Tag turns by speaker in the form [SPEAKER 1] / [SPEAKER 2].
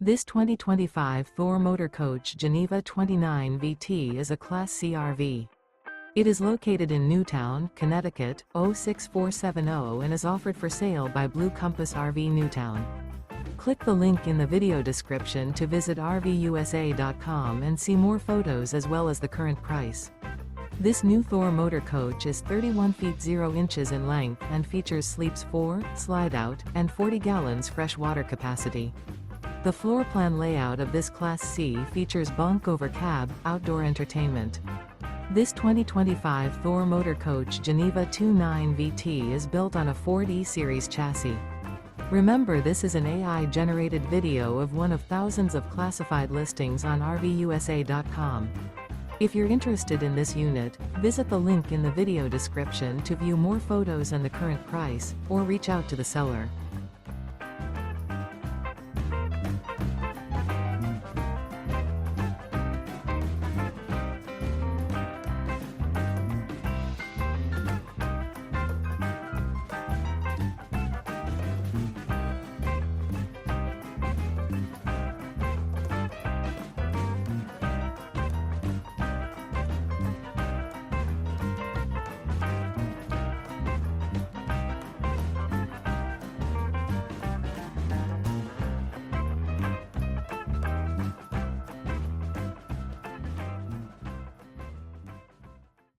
[SPEAKER 1] This 2025 Thor Motor Coach Geneva 29 VT is a Class C RV. It is located in Newtown, Connecticut, 06470 and is offered for sale by Blue Compass RV Newtown. Click the link in the video description to visit RVUSA.com and see more photos as well as the current price. This new Thor Motor Coach is 31 feet 0 inches in length and features sleeps 4, slide-out, and 40 gallons fresh water capacity. The floor plan layout of this Class C features bunk over cab, outdoor entertainment. This 2025 Thor Motor Coach Geneva 29 VT is built on a Ford E-Series chassis. Remember, this is an AI-generated video of one of thousands of classified listings on RVUSA.com. If you're interested in this unit, visit the link in the video description to view more photos and the current price, or reach out to the seller.